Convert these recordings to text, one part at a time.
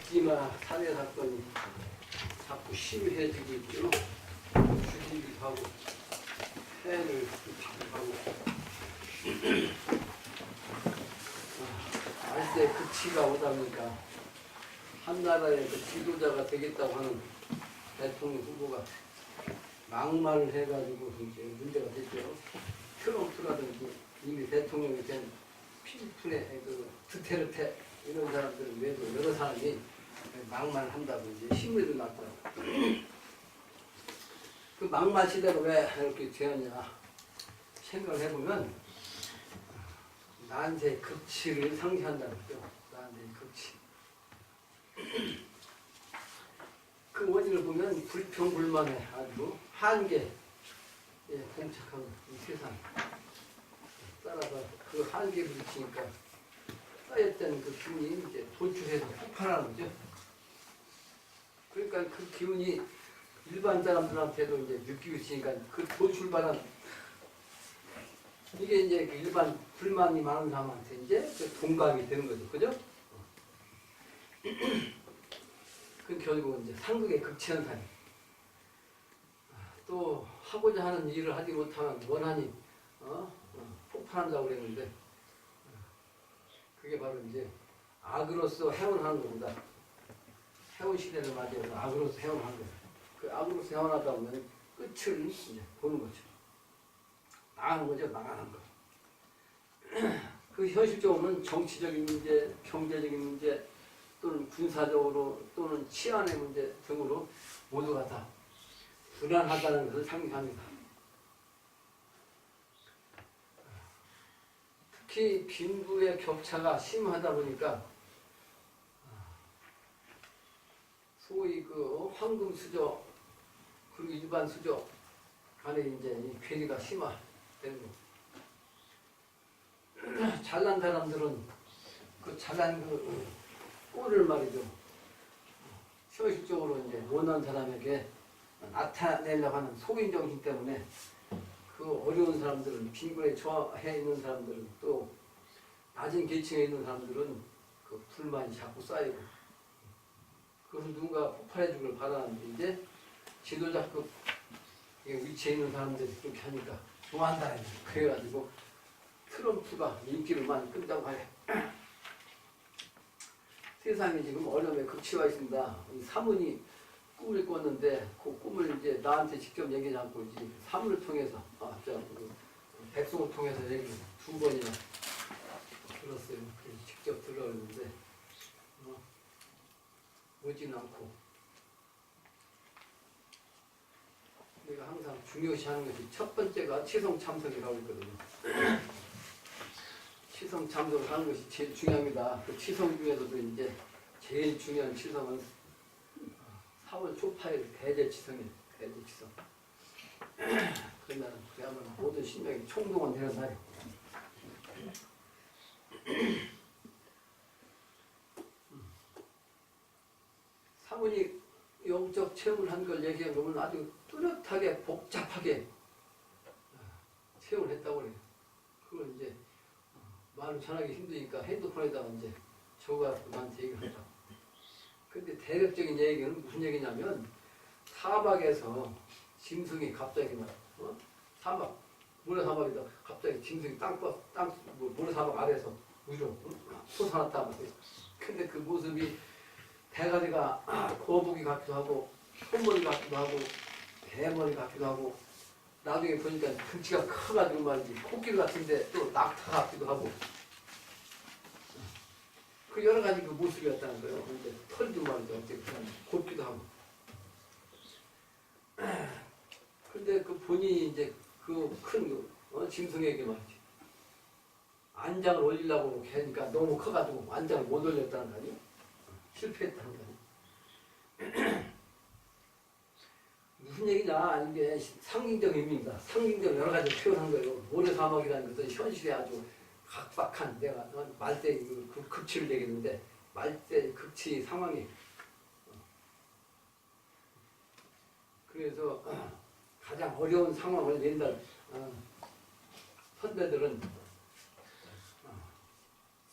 묻지마 살해 사건이 자꾸 심해지고 있죠. 죽이기도 하고 해를 끼치기도 하고 알세 그치가 오다 보니까 한 나라의 그 지도자가 되겠다고 하는 대통령 후보가 막말을 해가지고 이제 문제가 됐죠. 트럼프라든지 이미 대통령이 된 필리핀의 그 드테르테 이런 사람들은 외도 여러 사람이 막말을 한다고 이제 신문에도 났더라고. 그 막말 시대가 왜 이렇게 되었냐 생각을 해보면 난세의 극치를 상징한다는 거죠. 난세의 극치. 그 원인을 보면 불평불만의 아주 한계에 봉착한 이 세상. 따라서 그 한계에 부딪히니까 쌓였던 그 기운이 이제 도출해서 폭발하는 거죠. 그러니까 그 기운이 일반 사람들한테도 이제 느끼고 있으니까 그 도출받은 이게 이제 그 일반 불만이 많은 사람한테 이제 그 동감이 되는 거죠. 그죠? 그 결국은 이제 상극의 극치현상이 또 하고자 하는 일을 하지 못하면 원한이 폭발한다고 그랬는데 그게 바로 이제 악으로서 해원하는 겁니다. 해원 시대를 맞이해서 악으로서 해원하는 거예요. 그 악으로서 해원하다 보면 끝을 이제 보는 거죠. 나가는 거죠. 나가는 거. 그 현실적으로는 정치적인 문제, 경제적인 문제 또는 군사적으로 또는 치안의 문제 등으로 모두가 다 불안하다는 것을 상징합니다. 특히 빈부의 격차가 심하다 보니까 소위 그 황금 수저 그리고 일반 수저 간에 이제 이 괴리가 심화되는 거. 잘난 사람들은 그 잘난 그 꼴을 말이죠. 현실적으로 이제 못난 사람에게 나타내려고 하는 속인 정신 때문에 그 어려운 사람들은 빈곤에 처해 있는 사람들은 또 낮은 계층에 있는 사람들은 그 불만이 자꾸 쌓이고 그것을 누군가 폭발해 주길 바라는데 이제 지도자급 위치에 있는 사람들이 그렇게 하니까 좋아한다. 그래가지고 트럼프가 인기를 많이 끈다고 해. 세상이 지금 어려움에 극치와 있습니다. 이 사문이 꿈을 꿨는데 그 꿈을 이제 나한테 직접 얘기하지 않고 이제 사문을 통해서 백성을 통해서 얘기 두 번이나 들었어요. 직접 들었는데 오진 않고 내가 항상 중요시하는 것이 첫 번째가 치성 참석이라고 있거든요. 치성 참석을 하는 것이 제일 중요합니다. 그 치성 중에서도 이제 제일 중요한 치성은 4월 초파일 대제치성이에요. 대제치성. 그날은 그야말로 모든 신명이 총동원되는 날이에요. 사문이 영적 체험을 한 걸 얘기한 거면 아주 뚜렷하게 복잡하게 체험을 했다고 그래요. 그걸 이제 말을 전하기 힘드니까 핸드폰에다가 이제 적어갖고 나한테 얘기를 한다. 근데 대략적인 얘기는 무슨 얘기냐면 사막에서 짐승이 갑자기 사막 모래사막에다 갑자기 짐승이 모래사막 아래에서 위로 솟아났다 말이에요. 근데 그 모습이 대가리가 거북이 같기도 하고 콧머리 같기도 하고 대머리 같기도 하고 나중에 보니까 등치가 커가지고 말이지 코끼리 같은데 또 낙타 같기도 하고 그 여러 가지 그 모습이었다는 거예요. 근데 털도 말이죠. 어떻게 곱기도 하고. 근데 그 본인이 이제 그 큰 짐승에게 말이지 안장을 올리려고 그렇게 하니까 너무 커가지고 안장을 못 올렸다는 거 아니에요? 실패했다는 거 아니에요? 무슨 얘기냐? 이게 상징적 의미입니다. 상징적 여러 가지 표현한 거예요. 모래사막이라는 것은 현실에 아주 각박한 내가 말대의 그 극치를 얘기했는데 말대의 극치 상황이 그래서 가장 어려운 상황을 옛날 선배들은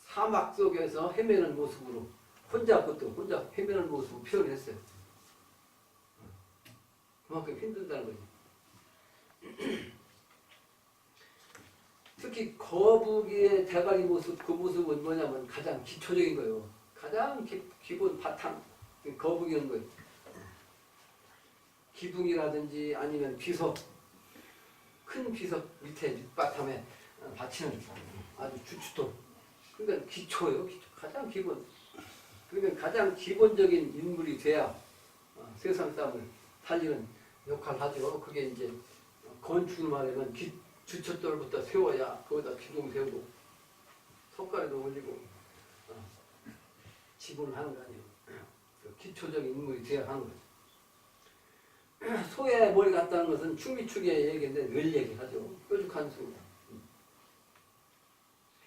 사막 속에서 헤매는 모습으로 혼자 그것도 혼자 헤매는 모습을 표현했어요. 그만큼 힘들다는 거지. 특히 거북이의 대가리 모습, 그 모습은 뭐냐면 가장 기초적인 거예요. 가장 기본 바탕, 거북이는 거예요. 기둥이라든지 아니면 비석, 큰 비석 밑에 밑바탕에 받치는 아주 주춧돌. 그러니까 기초예요. 기초. 가장 기본. 그러니까 가장 기본적인 인물이 돼야 세상 싸움을 달리는 역할을 하죠. 그게 이제 건축을 말하면 주춧돌부터 세워야 거기다 기둥 세우고 석가래도 올리고 지붕을 하는 거 아니에요. 그 기초적인 인물이 돼야 하는 거죠. 소의 머리 같다는 것은 충미축의 얘기인데 늘 얘기하죠. 뾰족한 수.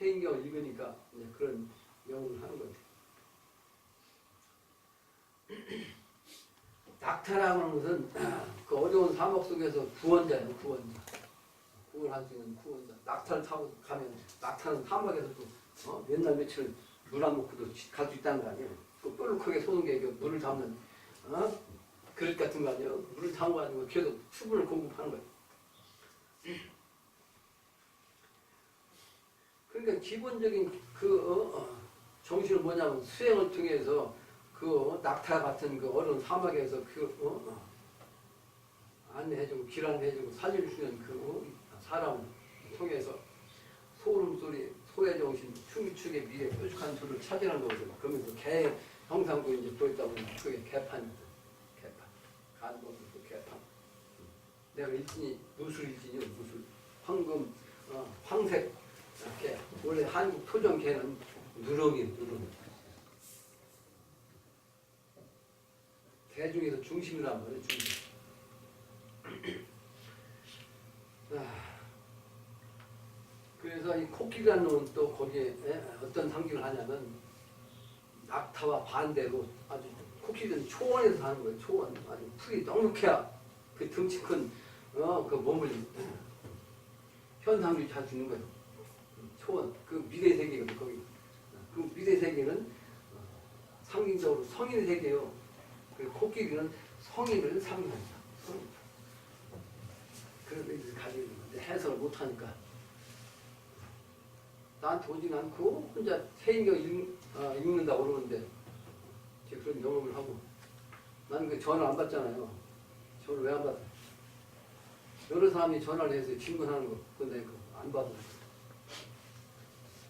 해인경을 읽으니까 이제 그런 명을 하는 거죠. 낙타라는 것은 그 어려운 사막 속에서 구원자예요. 구원자. 구원할 수 있는 구원자. 낙타를 타고 가면 낙타는 사막에서도 몇 날 며칠 물 안 먹고도 갈 수 있다는 거 아니에요. 그 뾰족하게 쏘는 게 물을 담는 그릇 같은 거 아니에요. 물을 담아가지고 계속 수분을 공급하는 거예요. 그러니까 기본적인 정신은 뭐냐면 수행을 통해서 그 낙타 같은 그 어려운 사막에서 안내해주고 길 안내해주고 살려주는 그 사람을 통해서 소름소리, 소의 정신, 충미축의 미래, 뾰족한 수를 찾으라는 거거든요. 그러면서 개 형상도 이제 보였다 보면 그게 개판입니다. 개판. 간목도 개판. 내가 일진이 무술 일진이요. 무술. 황금, 황색 개. 원래 한국 토종 개는 누렁이에요. 누렁이. 개 중에서 중심이란 말이에요. 중심. 그래서 이 코끼리라는 놈은 또 거기에 어떤 상징을 하냐면 낙타와 반대로 아주 코끼리는 초원에서 사는 거예요. 초원. 아주 풀이 넉넉해야 그 덩치 큰 그 몸을 현상 유지할 수 있는 거예요. 초원. 그 미래 세계거든 거기. 그 미래 세계는 상징적으로 성인의 세계예요. 그 코끼리는 성인을 상징합니다. 성인. 그래서 이제 가지고 있는데 해석을 못하니까 나한테 오진 않고 혼자 세인경 읽는다고 그러는데 제가 그런 경험을 하고 나는 그 전화 안 받잖아요. 전화 왜 안 받아? 여러 사람이 전화를 해서 질문하는 거 근데 안 받아.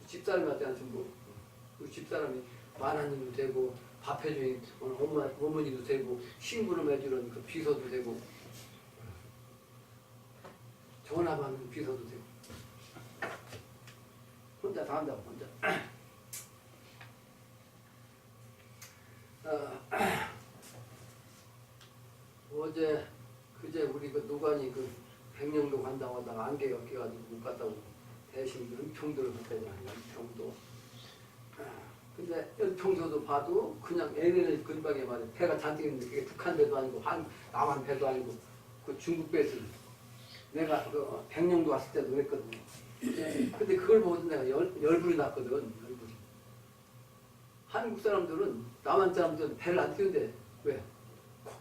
집사람한테 한 전부 그 집사람이 만화님도 되고 밥 해주는 어머니도 되고 신부름 해주는 그 비서도 되고 전화 받는 비서도 되고 혼자 다 한다고 혼자. 어제 그제 우리 그 노관이 그 백령도 간다고 하다가 안개가 껴가지고 못 갔다고 대신 연평도를 갔다잖아요. 연평도. 근데 연평도도 봐도 그냥 LNL 근방에 말이야 배가 잔뜩 있는데 그게 북한 배도 아니고 남한 배도 아니고 그 중국 배들. 내가 그 백령도 왔을 때도 그랬거든요. 근데 그걸 보고 내가 열불이 났거든. 열불이. 한국 사람들은 남한 사람들은 배를 안 띄운대. 왜?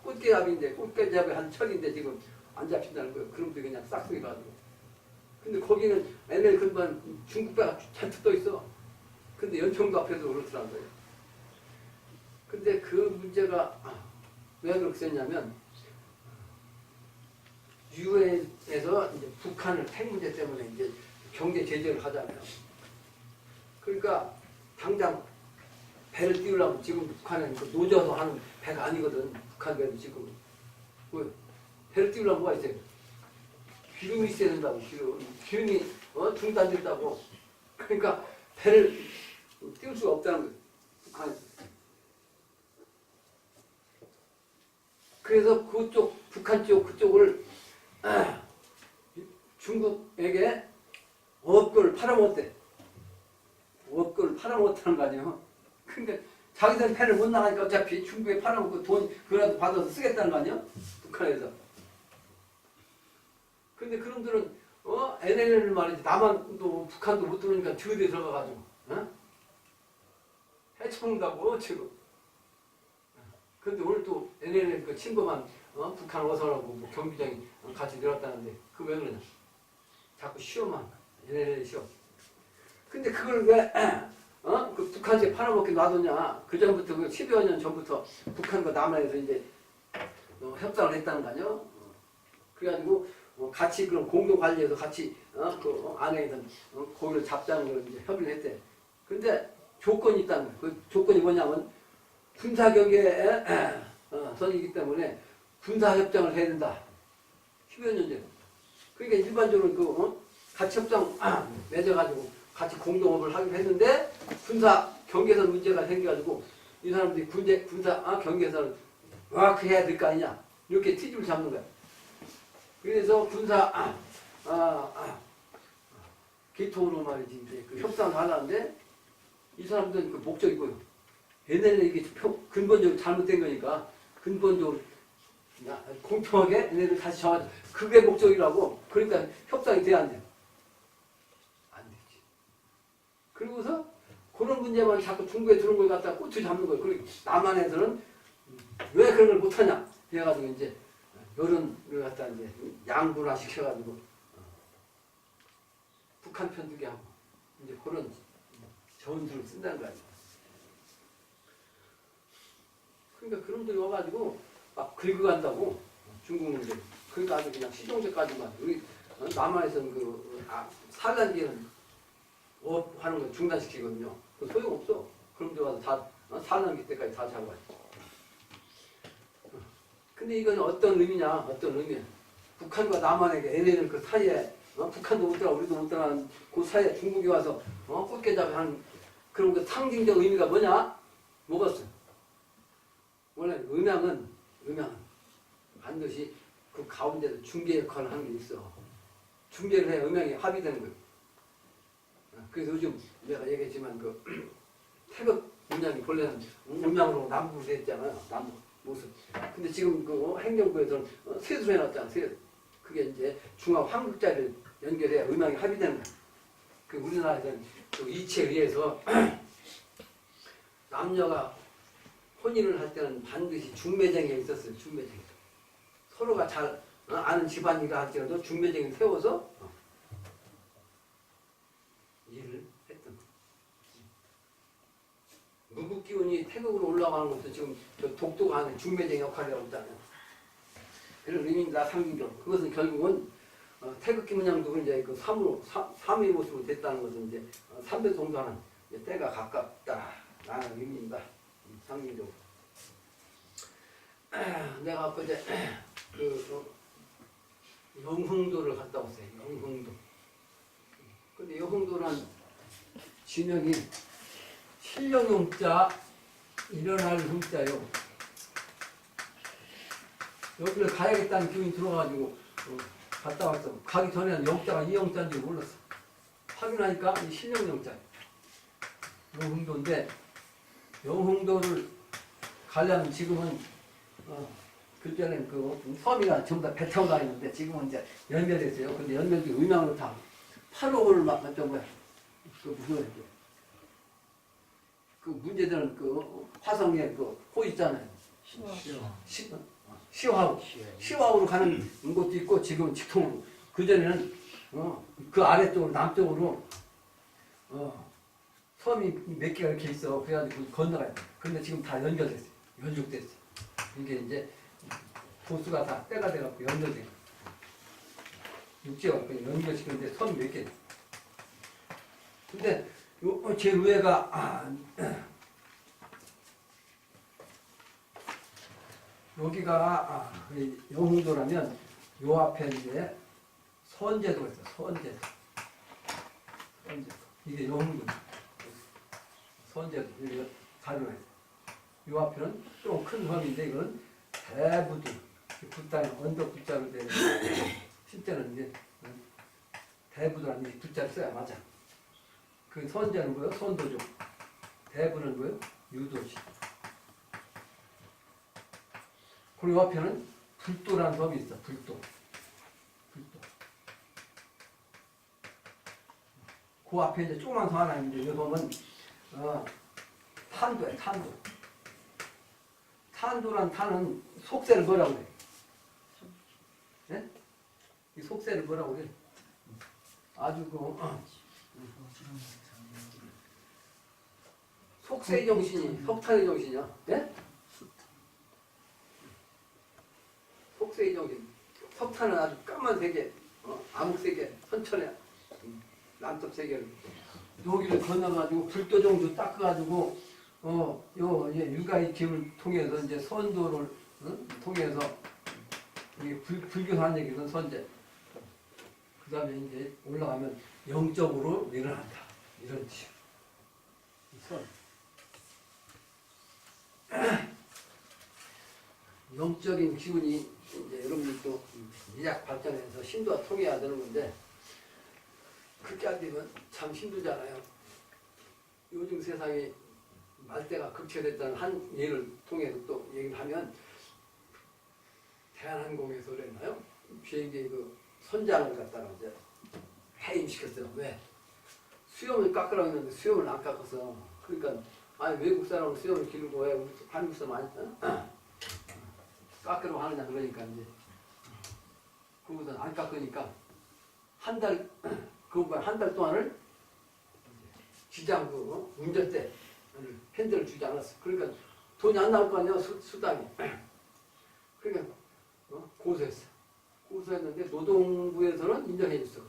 꽃게잡이인데 꽃게잡이 한 척인데 지금 안 잡힌다는 거예요. 그럼도 그냥 싹쓸이 가지고. 근데 거기는 NL 근반 중국 배가 잔뜩 떠 있어. 근데 연평도 앞에서 그렇더라는 거예요. 근데 그 문제가 왜 그렇게 됐냐면 유엔에서 이제 북한을 핵 문제 때문에 이제 경제 제재를 하잖아요. 그러니까 당장 배를 띄우려면 지금 북한은 그 노져서 하는 배가 아니거든. 북한 배도 지금. 왜? 배를 띄우려면 뭐가 있어요? 기름이 있어야 된다고. 기름이 중단된다고. 그러니까 배를 띄울 수가 없다는 거예요. 북한. 그래서 그쪽 북한 쪽 그쪽을 중국에게 업고를 팔아먹었대. 업고를 팔아먹었다는 거 아니에요. 그러니까 자기들은 배를 못 나가니까 어차피 중국에 팔아먹고 돈 그라도 받아서 쓰겠다는 거 아니에요? 북한에서. 근데 그놈들은 NLL을 말이지 남한도 북한도 못 들어오니까 저기에 들어가가지고 해쳐먹는다고 지금. 근데 오늘 또 NLL 그 침범한 북한 어선하고 뭐 경비장이 같이 내렸다는데 그 왜 그러냐? 자꾸 시험만 NLL 시험. 근데 그걸 왜 그 북한에 팔아먹게 놔뒀냐? 그 전부터 그 10여 년 전부터 북한과 남한에서 이제 협상을 했다는 거 아니요? 그래가지고 같이 그런 공동 관리해서 같이 그 안에 있는 고기를 잡자는 걸 이제 협의를 했대. 근데 조건이 있다는 거야. 그 조건이 뭐냐면 군사 경계에 선이기 때문에 군사 협정을 해야 된다. 10여 년 전에. 그러니까 일반적으로 같이 협정 맺어가지고 같이 공동업을 하기로 했는데 군사 경계선 문제가 생겨가지고 이 사람들이 군사 경계선을 해야 될 거 아니냐. 이렇게 트집을 잡는 거야. 그래서 군사 계통으로 말이지 이제 그 협상을 하려는데 이 사람들은 그 목적이 뭐예요? 얘네는 이게 근본적으로 잘못된 거니까 근본적으로 공평하게 얘네들 다시 정하자. 그게 목적이라고. 그러니까 협상이 돼야 안 돼요. 안 되지. 그리고서 그런 문제만 자꾸 중국에 들어온 걸 갖다가 꼬투리 잡는 거예요. 그리고 남한에서는 왜 그런 걸 못하냐 해가지고 이제 여론을 갖다 이제 양분화 시켜가지고 북한 편들게 하고 이제 그런 전술을 쓴다는 거 아니에요. 그러니까 그놈들이 와가지고 막 긁어간다고 중국놈들이. 그러니까 아주 그냥 시종제까지만 우리 남한에서는 그 산란기는 하는 거 중단시키거든요. 그 소용없어. 그놈들 와서 다 산란기 때까지 다 잡아요. 근데 이건 어떤 의미냐? 어떤 의미야? 북한과 남한에게 NLL 그 사이에 북한도 못 들어 우리도 못 들어가는 그 사이에 중국이 와서 꿀깨잡이 하는 그런 그 상징적 의미가 뭐냐? 뭐겠어? 원래 음양은 반드시 그 가운데서 중개 역할을 하는 게 있어. 중개를 해야 음양이 합의되는 거예요. 그래서 요즘 내가 얘기했지만 그 태극 음양이 본래는 음양으로 남북으로 됐잖아요. 남북 모습. 근데 지금 그 행정부에서는 셋으로 해놨잖아. 셋. 그게 이제 중앙 황극자를 연결해야 음양이 합의되는 거야. 그 우리나라에서는 그 이치에 의해서 남녀가 혼인을 할 때는 반드시 중매쟁이 있었어요. 중매쟁이. 서로가 잘 아는 집안이라 할지라도 중매쟁이 세워서 일을 했던 거예요. 무국 기운이 태극으로 올라가는 것도 지금 독도가 하는 중매쟁이 역할이라고 했잖아요. 그런 의미입니다. 상징적. 그것은 결국은 태극 김은양도 이제 그 3의 모습으로 됐다는 것은 이제 3대 동사는 때가 가깝다라는 의미입니다. 상징적으로. 내가 그제 영흥도를 갔다 왔어요. 영흥도. 근데 영흥도는 진영이 실령용자 일어날 흥자요. 여기를 가야겠다는 기운이 들어가지고 갔다 왔어. 가기 전에는 영자가 이 영자인지 몰랐어. 확인하니까 이 실령용자. 영흥도인데 영흥도를 가려면 지금은 그전엔 그 섬이가 전부 다 배 타고 다니는데 지금은 이제 연결됐어요. 근데 연결이 음양으로 다 8호를 막 어떤 거야. 그 무슨 그 문제되는 그 화성에 그 호 있잖아요. 시화으로 가는 곳도 있고 지금은 직통으로. 그 전에는 그 아래쪽으로 남쪽으로 섬이 몇 개가 이렇게 있어. 그래가지고 건너가야 돼. 근데 지금 다 연결됐어요. 연속됐어. 이게 이제 도수가 다 때가 돼갖고 연결돼. 육지가 연결시키는데 섬이 몇 개. 근데 제 위에가 여기가 영흥도라면 요 앞에 이제 선제도가 있어. 선제도. 이게 영흥도. 선제도. 이게 자료가 있어. 요 앞에는 좀 큰 섬인데 이거는 대부두. 붓다는 언덕 붓자로 되는 실제는 이제 대부두라는 이 붓자를 써야 맞아. 그 선제는 뭐예요? 선도죠. 대부는 뭐예요? 유도지. 그리고 앞에는 불도라는 섬이 있어. 불도. 그 앞에 이제 조그만 섬 하나 있는데 이 섬은 탄도야. 탄도. 탄도란 탄은 속세를 뭐라고 그래? 네? 이 속세를 뭐라고 그래? 아주 속세의 정신이 석탄의 정신이야. 네? 속세의 정신. 석탄은 아주 까만색에 암흑색에 선천에 남쪽색에 여기를 건너가지고 불도정도 닦아가지고 요 이제 육아의 기운을 통해서 이제 선도를 통해서 이게 불교산 얘기는 선제. 그 다음에 이제 올라가면 영적으로 일어난다. 이런 뜻이요. 선. 영적인 기운이 이제 여러분들 또 미약 발전해서 신도와 통해야 되는 건데 그렇게 안 되면 참 힘들잖아요. 요즘 세상에 말대가 극체됐다는 한 예를 통해서 또 얘기를 하면 대한항공에서 그랬나요? 비행기 그 선장을 갖다가 이제 해임시켰어요. 왜? 수염을 깎으라고 했는데 수염을 안 깎아서. 그러니까 아니 외국 사람은 수염을 기르고 왜 한국 사람 안 깎으라고 하느냐 그러니까 이제 그거보다 안 깎으니까 한 달 동안을 지장 그 운전대 핸들을 주지 않았어. 그러니까 돈이 안 나올 거 아니야 수당이. 그러니까 고소했어. 고소했는데 노동부에서는 인정해 줬어.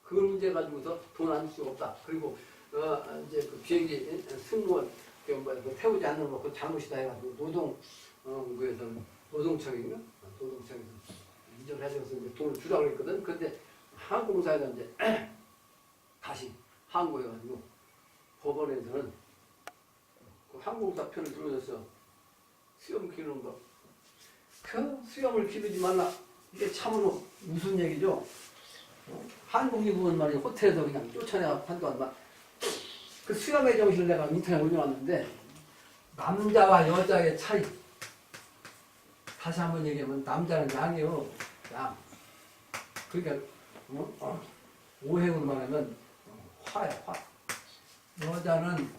그걸 문제 가지고서 돈 안 줄 수가 없다. 그리고 이제 그 비행기 승무원 그 태우지 않는 거 그 잘못이다 해가지고 노동부에서는 노동청인가? 노동청에서 인정을 해줘서 이제 돈을 주라고 했거든. 근데 항공사에서 이제 다시 항고해가지고 법원에서는 그 항공사 편을 들어줘서 수염 기르는 거. 그 수염을 기르지 말라. 이게 참으로 무슨 얘기죠? 한국인은 말이야 호텔에서 그냥 쫓아내가 한동안 막 그 수염의 정신을 내가 인터넷에 올려놨는데 남자와 여자의 차이. 다시 한번 얘기하면 남자는 양이요. 양. 그러니까 오행으로 말하면 화야 화. 여자는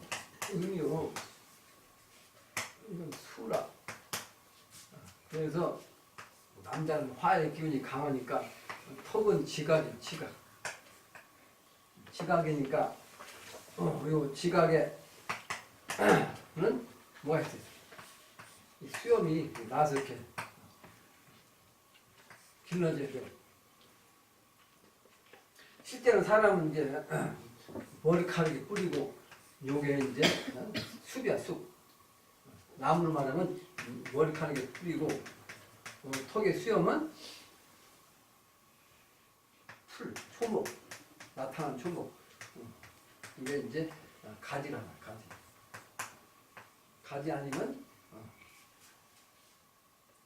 음이요. 이건 수라. 그래서 남자는 화의 기운이 강하니까 턱은 지각이 지각. 지각이니까 요 지각에는 뭐가 있어요? 이 수염이 나서 이렇게 길러져야 돼요. 실제로 사람은 이제 머리카락이 뿌리고 요게 이제 숲이야 숲. 나무를 말하면 머리카락이 뿌리고 턱의 수염은 풀, 초목, 나타난 초목. 이게 이제 가지라나 가지. 가지 아니면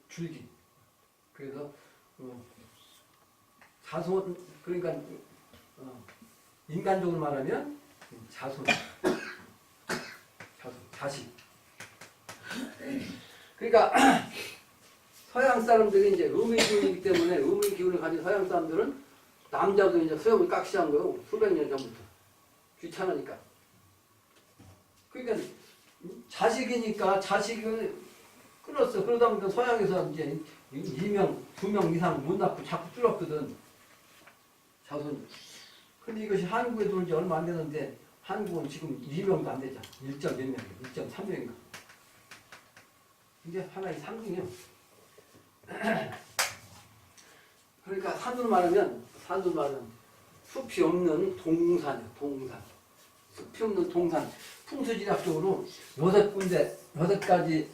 줄기. 그래서 자손 그러니까 인간적으로 말하면 자손, 자식. 그러니까 서양 사람들이 이제 음의 기운이기 때문에 음의 기운을 가진 서양 사람들은 남자도 이제 수염을 깎기 시작한 거예요. 수백 년 전부터. 귀찮으니까. 그러니까 자식이니까 자식을 끊었어. 그러다 보니까 서양에서 이제 2명, 2명 이상 못 낳고 자꾸 줄었거든. 자손. 근데 이것이 한국에 들어온 지 얼마 안 되는데 한국은 지금 2명도 안 되잖아. 1점 몇 명이야. 1.3명인가. 이게 하나의 상징이에요. 그러니까 산으로 말하면 숲이 없는 동산이에요. 동산. 숲이 없는 동산. 풍수지리학적으로 6군데, 6가지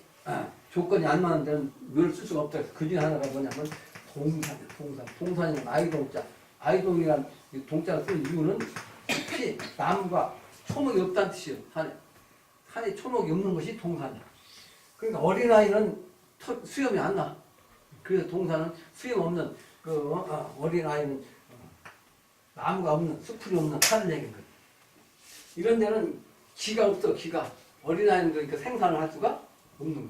조건이 안 맞는 데는 묘를 쓸 수가 없다. 그 중에 하나가 뭐냐면 동산이에요. 동산. 동산이면 아이동자. 아이동이란 동자를 쓰는 이유는 숲이 나무가 초목이 없다는 뜻이에요. 산에 초목이 없는 것이 동산이야. 그러니까 어린아이는 수염이 안 나. 그래서 동산은 수염 없는 어린아이는 나무가 없는 숲풀이 없는 산을 얘기한 거예요. 이런 데는 기가 없어. 기가. 어린아이는 그러니까 생산을 할 수가 없는 거예요.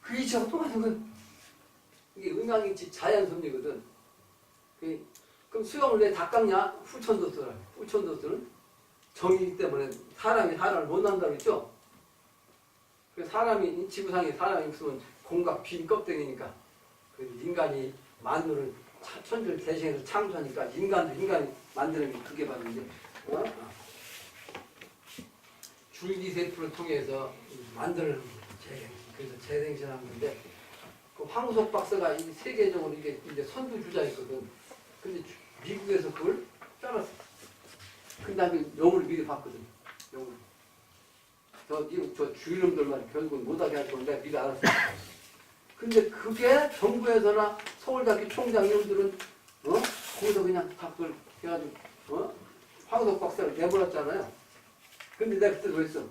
그 이치하고 똑같은 거예요. 이게 음양이치 자연섭리거든. 그럼 수염을 왜 다 깎냐? 후천도스라. 후천도스는 정이기 때문에 사람이 사람을 못 난다고 했죠? 그 사람이 지구상에 사람이 있으면 공과 빈 껍데기니까 그 인간이 만물을 천주를 대신해서 창조하니까 인간이 만드는 게 그게 바로 이제 줄기세포를 통해서 만드는 재생. 그래서 재생신하는 건데 그 황우석 박사가 이 세계적으로 이게 이제 선두주자였거든. 근데 미국에서 그걸 잘랐어. 근데 나그 영을 미리 봤거든. 영을. 저 주일놈들만 결국은 못하게 할 건데 내가 미리 알았어. 근데 그게 정부에서나 서울대학교 총장 이놈들은 거기서 그냥 다 그걸 해가지고 황우석 박사를 내버렸잖아요. 근데 내가 그때 그랬어.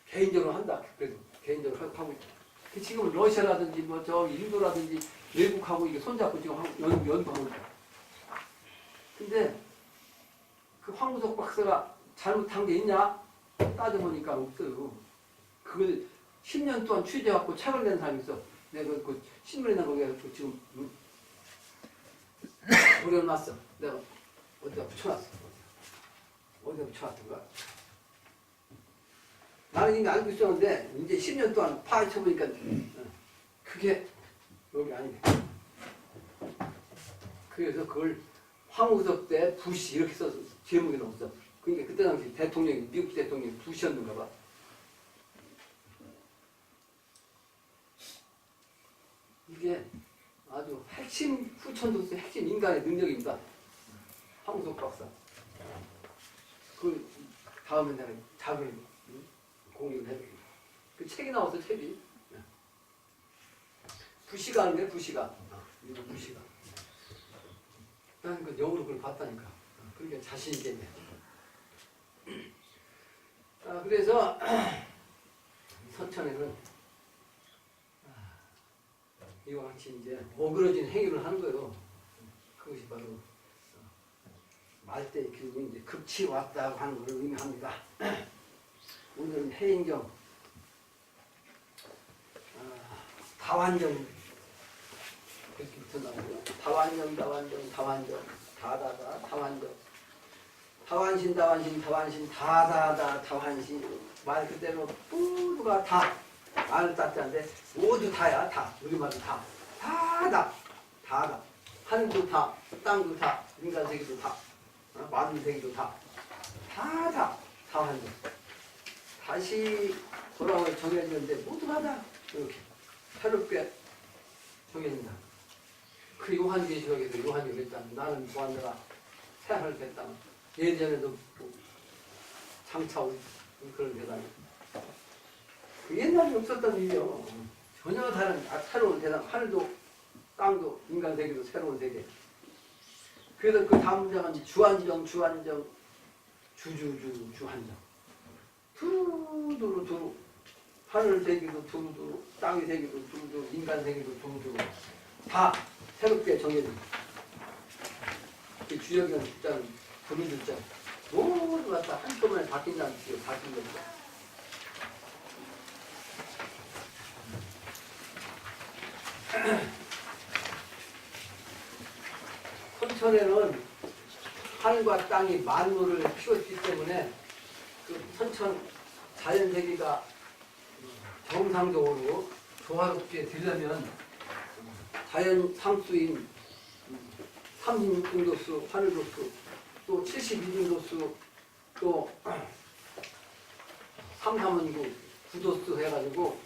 개인적으로 한다. 그래도 개인적으로 하고 있다. 지금 러시아라든지 뭐 저 인도라든지 외국하고 이게 손잡고 지금 연구하고 있다. 근데 그 황우석 박사가 잘못한 게 있냐? 따져보니까 없어요. 그걸 10년 동안 취재해갖고 책을 낸 사람이 있어. 내가 그 신문에 난 거기에 지금 그려놨어. 내가 어디다 붙여놨어. 어디다 붙여놨던가? 나는 이미 알고 있었는데 이제 10년 동안 파헤쳐보니까 그게 여기 아니네. 그래서 그걸 황우석 때 부시 이렇게 써서 제목이 나왔어. 그러니까 그때 당시 대통령이 미국 대통령이 부시였는가 봐. 이게 아주 핵심 후천도스 핵심 인간의 능력입니다. 황우석 박사. 그 다음에 내가 작을 공유를 해드립니다. 그 책이 나왔어, 책이. 부시가 하는 거야, 부시가. 이거 부시가. 나는 그 영어로 그걸 봤다니까. 그러니까 자신있게 해. 그래서 서천에는 이와 같이 이제 어그러진 행위를 하는 거예요. 그것이 바로 말대의 기운이 이제 급치 왔다고 하는 걸 의미합니다. 오늘은 해인경 다완정 이렇게 붙어나오고요. 다완정 다다다 다완정 다완신 다다다 다완신 말 그대로 모두가 다 말 따뜻한데 모두 다야 다 우리말은 다다 하늘도 다 땅도 다 인간 세계도 다 만물 세계도 다다 다완정 다시 돌아올 정해지는데 모두가 다 이렇게 새롭게 정해진다. 그 요한계시록에서 요한이 그랬잖아. 나는 보았느라 새하늘 뺐다. 예전에도 장차 그런 대단히. 그 옛날에 없었던 일이요. 전혀 다른 새로운 대단. 하늘도 땅도 인간 세계도 새로운 세계. 그래서 그 다음 문장은 주한정 주한정 두루두루 하늘 세계도 두루두루 땅의 세계도 두루두루 인간 세계도 두루두루 다 새롭게 정해집니다. 주역이라는 숫자는 금인 숫자 모두가 다 한꺼번에 바뀐다는 뜻이에요. 바뀐 겁니다. 선천에는 하늘과 땅이 만물을 키웠기 때문에 그 선천 자연세계가 정상적으로 조화롭게 되려면 자연 상수인 36등도수 하늘도수 또 72등도수 또 339 구도수 해가지고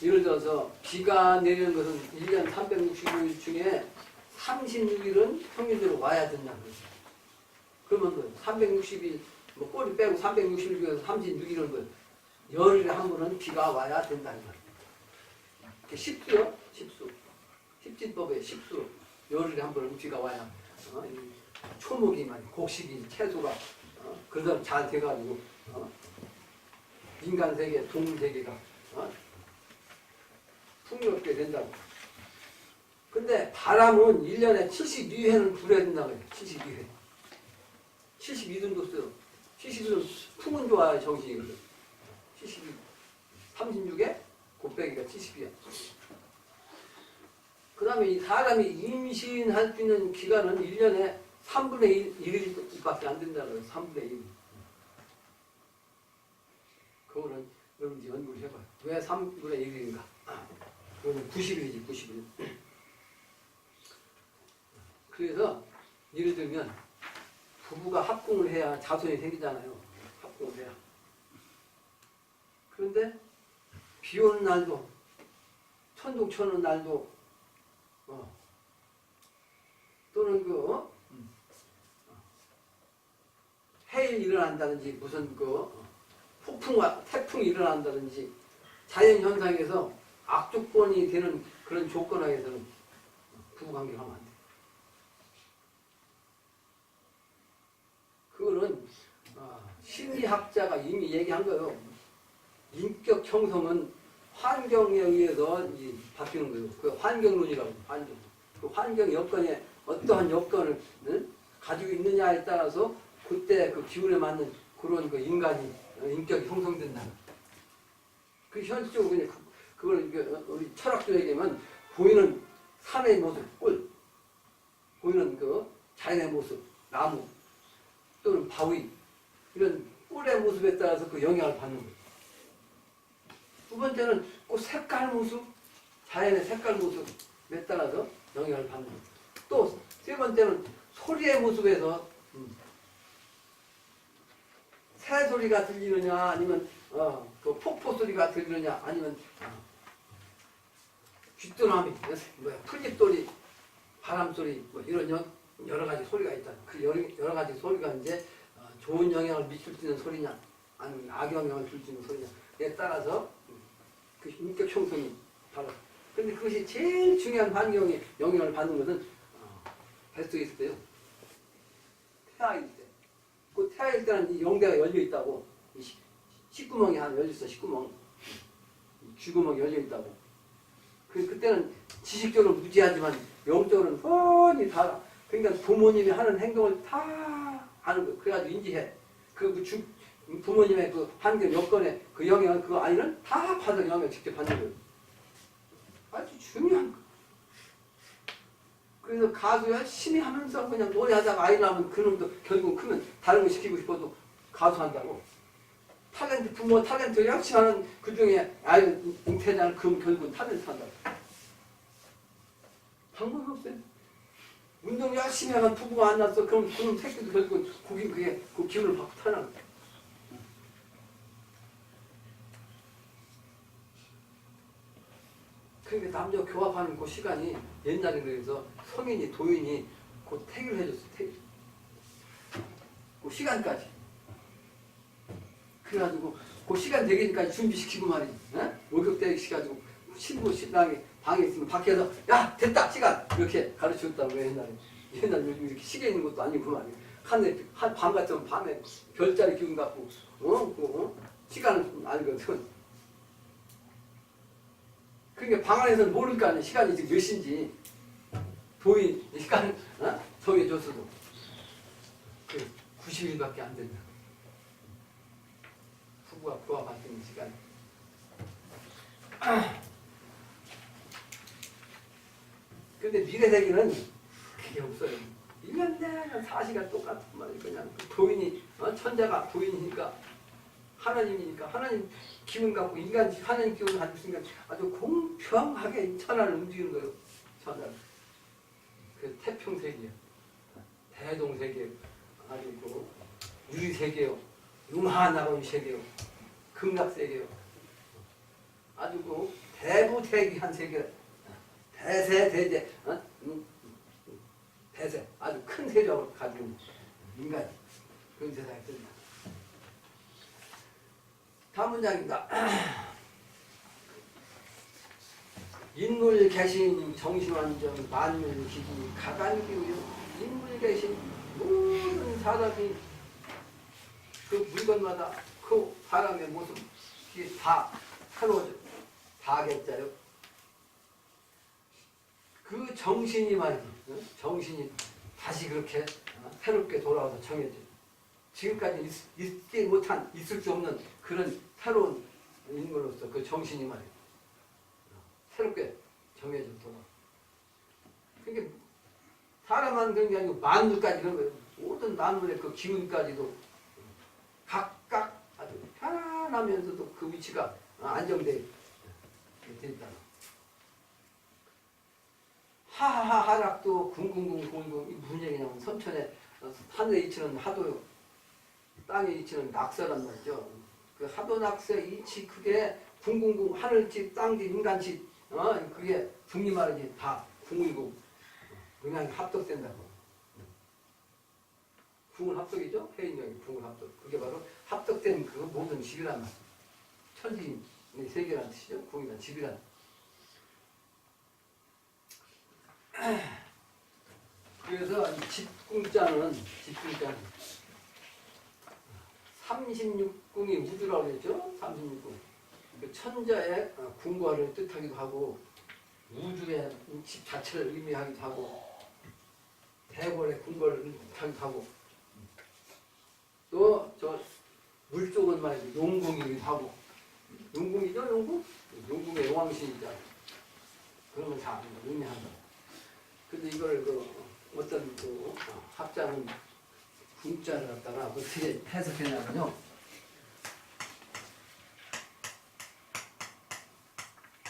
예를 들어서 비가 내리는 것은 1년 365일 중에 36일은 평균적으로 와야 된다는 거죠. 그러면 그 360일 뭐 꼬리 빼고 360일 중에서 36일은 그 열흘에 한 번은 비가 와야 된다는 거예요. 십수요, 십수. 십진법의 십수. 열흘에 한 번은 비가 와야 초목이 만 곡식이 채소가 그래서 잘 돼가지고 인간 세계, 동물 세계가 풍요롭게 된다고. 근데 바람은 1년에 72회는 불어야 된다고 해요. 72회. 72등도 써요. 72는 풍은 좋아요, 정신이. 그래서 72. 36에 곱빼기가 72야. 그 다음에 이 사람이 임신할 수 있는 기간은 1년에 3분의 1일밖에 안 된다고 해요. 3분의 1. 그거는 여러분들 연구를 해봐요. 왜 3분의 1인가? 그거는 90일이지, 90일. 그래서 예를 들면 부부가 합궁을 해야 자손이 생기잖아요. 합궁을 해야. 그런데 비 오는 날도 천둥 쳐는 날도 또는 해일 일어난다든지 무슨 폭풍과 태풍이 일어난다든지 자연 현상에서 악조건이 되는 그런 조건 하에서는 부부관계를 하면 안 돼. 그거는 심리학자가 이미 얘기한 거예요. 인격 형성은 환경에 의해서 바뀌는 거예요. 그 환경론이라고. 그 환경 여건에 어떠한 여건을 가지고 있느냐에 따라서 그때 그 기운에 맞는 그런 그 인간이 인격이 형성된다. 그 현실적으로 그냥 그걸 우리 철학적으로 얘기하면 보이는 산의 모습, 꿀, 보이는 그 자연의 모습, 나무 또는 바위 이런 꿀의 모습에 따라서 그 영향을 받는 거예요. 두 번째는 그 색깔 모습, 자연의 색깔 모습에 따라서 영향을 받는 거예요. 또 세 번째는 소리의 모습에서 새 소리가 들리느냐 아니면 그 폭포 소리가 들리느냐 아니면 귓도나미, 풀잎소리, 바람소리 뭐 이런 여러 가지 소리가 있다. 그 여러 가지 소리가 이제 좋은 영향을 미칠 수 있는 소리냐 아니면 악영향을 줄 수 있는 소리냐에 따라서 그 인격 형성이 바로. 그런데 그것이 제일 중요한 환경에 영향을 받는 것은 뱃속에 있을 때요. 태아일 때. 그 태아일 때는 이 영대가 열려 있다고. 식구멍이 한 열려 있어. 식구멍. 쥐구멍이 열려 있다고. 그때는 지식적으로 무지하지만 영적으로는 뻔히 다. 그러니까 부모님이 하는 행동을 다 아는 거예요. 그래가지고 인지해. 부모님의 그 환경 여건에 그 영향을 그 아이는 다 받아 영향을 직접 받는 거예요. 아주 중요한 거. 그래서 가수 열심히 하면서 그냥 노래하다가 아이 낳으면 그놈도 결국 크면 다른 거 시키고 싶어도 가수 한다고. 부모 탤런트 열심히 하는 그 중에 아이를 잉태자는 그럼 결국은 탤런트 한다고. 방법이 없어요. 운동 열심히 하면 부부가 안 났어. 그럼 그놈 새끼도 결국은 그 기운을 받고 태어나는 거야. 그러니까 남녀 교합하는 그 시간이 옛날에 그래서 성인이 도인이 그 태교를 해줬어. 태교. 그 시간까지. 그래가지고 그 시간 되기까지 준비시키고 말이지. 목욕대기 시켜가지고 신부 신랑이 방에 있으면 밖에서 야 됐다 시간 이렇게 가르쳐줬다고 왜 옛날에. 옛날 요즘 이렇게 시계 있는 것도 아니고 말이야. 한밤 같으면 밤에 별자리 기운 갖고 시간을 알거든. 그러니까 방 안에서는 모를 거 아니야. 시간이 지금 몇 시인지. 도인 시간 정해줬어도 90일밖에 안 된다. 부부가 교합하는 시간. 근데 미래세계는 그게 없어요. 1년 내내 4시간 똑같은 말이에요. 그냥 도인이 천자가 도인이니까 하나님이니까 하나님 기운 갖고 인간 하나님 기운을 가지고 있으니까 아주 공평하게 천하를 움직이는 거예요. 천하를. 그 태평세계요. 대동세계요. 아주 그 유리세계요. 용하나가는 세계요. 극락세계요. 아주 그 대부대기한 세계. 대세대제. 대세. 아주 큰 세력을 가지고 있는 인간이. 그런 세상에 듭니다. 다음 문장입니다. 인물 계신 정신완전 만물 기기 가간기우요. 인물 계신 모든 사람이 그 물건마다 그 사람의 모습이 다 새로워져. 다 개짜요. 그 정신이 말이지. 정신이 다시 그렇게 새롭게 돌아와서 정해져. 지금까지 있지 못한, 있을 수 없는 그런 새로운 인물로서 그 정신이 말이에요. 새롭게 정해져 돌아. 그러니까 사람만 그런 게 아니고 만물까지 그런 거예요. 모든 만물의 그 기운까지도 각각 아주 편안하게 편안하면서도 그 위치가 안정돼 있다. 하하하 하락도 궁궁궁궁궁. 무슨 얘기냐면 삼천에 하늘의 이치는 하도 땅의 이치는 낙서란 말이죠. 그 하도 낙서 이치 그게 궁궁궁 하늘치 땅지 인간치 그게 중리 말이지 다 궁이고 그냥 합덕된다고. 궁은 합덕이죠. 해인경이 궁은 합덕. 그게 바로 합덕된 그 모든 집이란 말. 천지 세계란 뜻이죠. 궁이란 집이란. 그래서 이 집궁자는 36궁이 우주라고 그랬죠. 36궁. 그 천자의 궁궐을 뜻하기도 하고 우주의 집 자체를 의미하기도 하고 대궐의 궁궐을 뜻하기도 하고 또 저 물쪽은 말이죠. 용궁이기도 하고 용궁이죠. 용궁? 용궁의 용왕신이죠. 그런 건 다 의미한다. 근데 이걸 어떤 학자는 궁자를 갖다가 어떻게 해석했냐면요.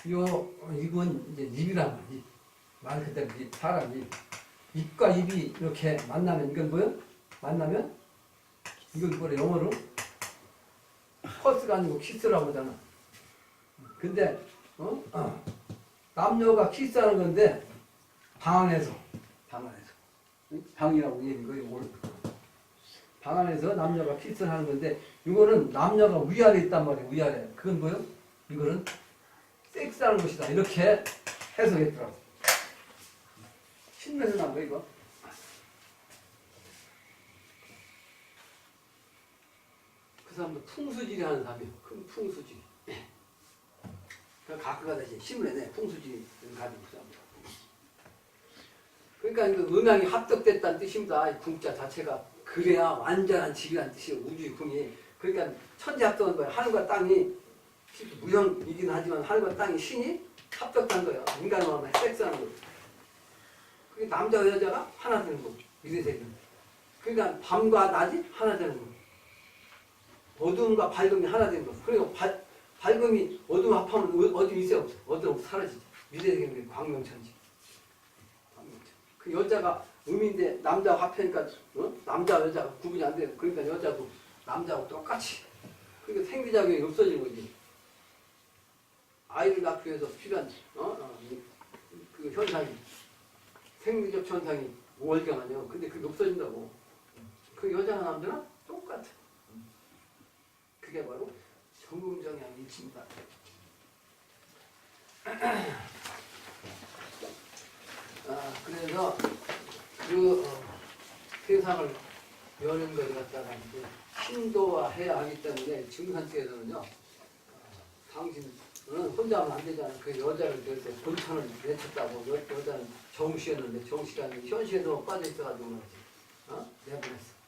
이건 이제 입이란 말이지. 말 그대로 입, 사람 입. 입과 입이 이렇게 만나면 이건 뭐요? 만나면 이건 뭐래 영어로? 커스가 아니고 키스라고 하잖아. 근데 남녀가 키스하는 건데 방 안에서 방이라고 얘기한 거예요. 방 안에서 남녀가 키스를 하는 건데 이거는 남녀가 위아래 있단 말이에요. 위아래. 그건 뭐예요? 이거는 섹스하는 것이다. 이렇게 해석했더라고. 신문에서 나온 거 이거. 그 사람도 풍수지리 하는 사람이에요. 큰 풍수지리. 그 가끔가다 신문에 내 풍수지리 가지고 있습니다. 그러니까 그 음양이 합덕됐다는 뜻입니다. 이 궁자 자체가. 그래야 완전한 집이라는 뜻이에요. 우주의 궁이. 그러니까 천지합덕은 거예요. 하늘과 땅이 무형이긴 하지만 하늘과 땅이 신이 합덕한 거예요. 인간과 섹스하는 거예요. 그게 남자와 여자가 하나 되는 거고. 이래세계는. 그러니까 밤과 낮이 하나 되는 거예요. 어둠과 밝음이 하나 되는 거예요. 그리고 밝음이 어둠 합하면 어둠이 있어요? 없어요? 어둠 사라지죠. 미래세계는 광명천지. 그 여자가 음인데 남자와 합하니까 남자와 여자가 구분이 안 돼요. 그러니까 여자도 남자하고 똑같이. 그러니까 생리작용이 없어지는 거지. 아이를 낳기 위해서 필요한 그 현상이 생리적 현상이 월경하네요. 근데 그게 없어진다고. 그 여자나 남자나 똑같아. 그게 바로 정금정양 이치입니다. 그래서 그 세상을 여는 것을 갖다가 이제 신도화해야 하기 때문에 증산께서는요, 당신은 혼자 하면 안 되잖아. 그 여자를 그래서 본천을 내쳤다고. 여자는 정시였는데 정시가 아니고 현시에도 빠져 있어가지고 말이지. 내보냈어.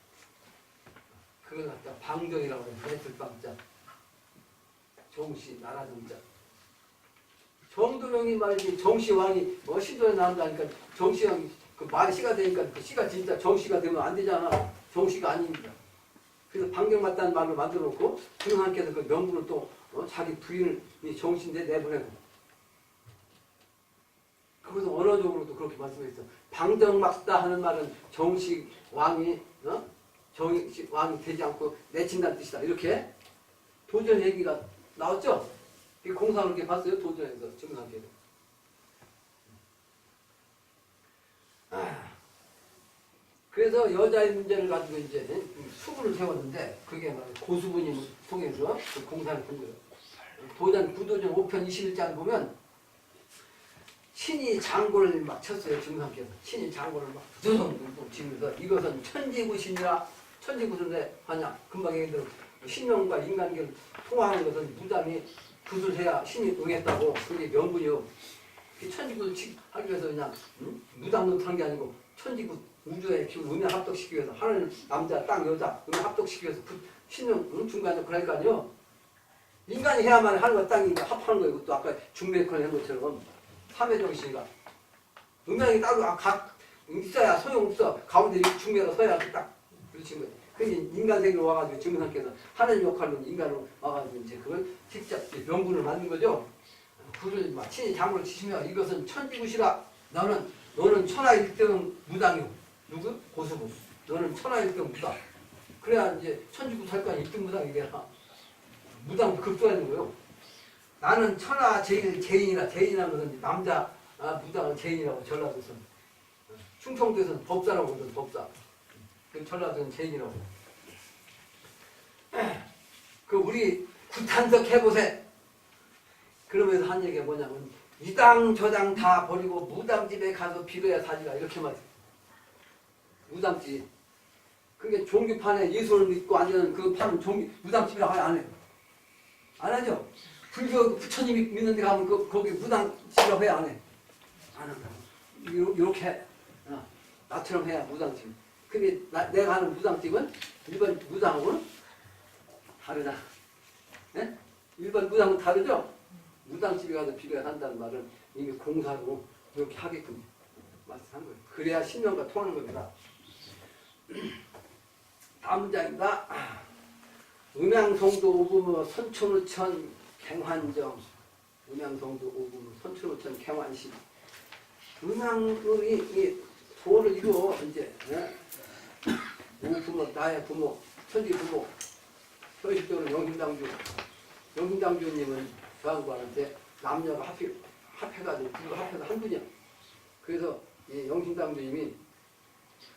그걸 갖다 방정이라고 해서 냈을 방자. 정시 나라 정자. 정도령이 말이지 정시왕이 시도에 나온다니까 정시왕이 그 말이 시가 되니까 그 시가 진짜 정시가 되면 안 되잖아. 정시가 아닙니다. 그래서 방경 맞다는 말로 만들어 놓고 증상께서 그 명분을 또 자기 부인을 정시인데 내보내고 그것은 언어적으로도 그렇게 말씀했어. 방정 맞다 하는 말은 정시 왕이 정시 왕이 되지 않고 내친다는 뜻이다. 이렇게 도전 얘기가 나왔죠? 공상을 이렇게 봤어요. 도전에서 증상께서. 그래서 여자의 문제를 가지고 이제 수분을 세웠는데 그게 고수분이 통해서 그 공산을 본 거예요. 도전 구도전 5편 21장을 보면 신이 장고를 막 쳤어요. 증상께서. 신이 장고를 막 두성두성 치면서 이것은 천지구신이라. 천지구신을 왜 하냐. 금방 얘기대로 신령과 인간계를 통화하는 것은 무당이 굿을 해야 신이 응했다고. 그게 명분이요. 천지굿을 하기 위해서 그냥 무당도 하는 게 아니고 천지굿 우주의 기운 음양 합덕시키기 위해서 하늘 남자 땅 여자 음양 합덕시키기 위해서 그 신령 중간에 그러니까요. 인간이 해야만 하늘과 땅이 합하는 거예요. 그것도 아까 중매컨 한 것처럼 삼회정신이가 음양이 따로 각 있어야 소용없어. 가운데 중매가 서야 딱 그렇지 거예요. 그게 인간세계로 와가지고 증상께서 하나님 역할로 인간으로 와가지고 이제 그걸 직접 명분을 만든 거죠. 그를 막 친히 장구를 치시며 이것은 천지굿이라. 너는 천하의 1등은 무당이고 누구? 고수부. 너는 천하의 1등 무당. 그래야 이제 천지굿 할 거야. 1등 무당이 되라. 무당 급조하는 거예요. 나는 천하 제인이라. 제인이라는 것은 남자 무당은 제인이라고 전라도에서는. 충청도에서는 법사라고 그러거든. 법사. 그 전라도는 제인이라고. 그 우리 구탄석 해보세. 그러면서 한 얘기가 뭐냐면 이 당 저 당 다 버리고 무당집에 가서 빌어야 사지가 이렇게 말해. 무당집. 그게 종교판에 예수를 믿고 앉는 그 판은 무당집이라고 안 해요. 안 하죠? 불교 부처님이 믿는 데 가면 거기 무당집이라고 해, 안 해? 안 한다. 이렇게 나처럼 해야 무당집. 근데 내가 하는 무당집은 일반 무당하고는 다르다. 네? 일반 무당은 다르죠? 무당집에 가서 빌어야 한다는 말은 이미 공사로 이렇게 하게끔 말씀한 거예요. 그래야 신령과 통하는 겁니다. 다음 문장입니다. 음양성도 오부모 선천우천 갱환정. 음양성도 오부모 선천우천 갱환식. 음양이 도를 이루어 이제 오부모 나의 부모 천지 부모 현실적으로 영심당주님은 그 양반한테 남녀가 합해가지고 둘 합해서 한 분이야. 그래서 이 영심당주님이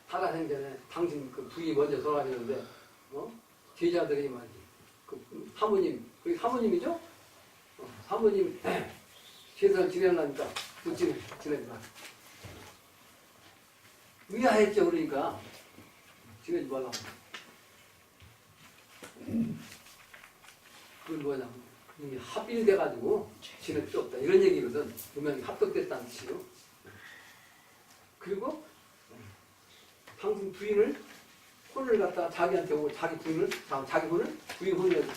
살아생전에 당신 그 부인이 먼저 돌아가셨는데 제자들이 말이지 그 사모님 그게 사모님이죠? 사모님 제사를 지내려니까 못 지내더라. 의아했죠. 그러니까 지내지 말라고. 그건 뭐냐면 이게 합일돼가지고 지낼 필요 없다. 이런 얘기거든. 분명히 합격됐다는 뜻이요. 그리고 당신 부인을 혼을 갖다가 자기한테 오고 자기 부인을 자기 혼을 부인 혼을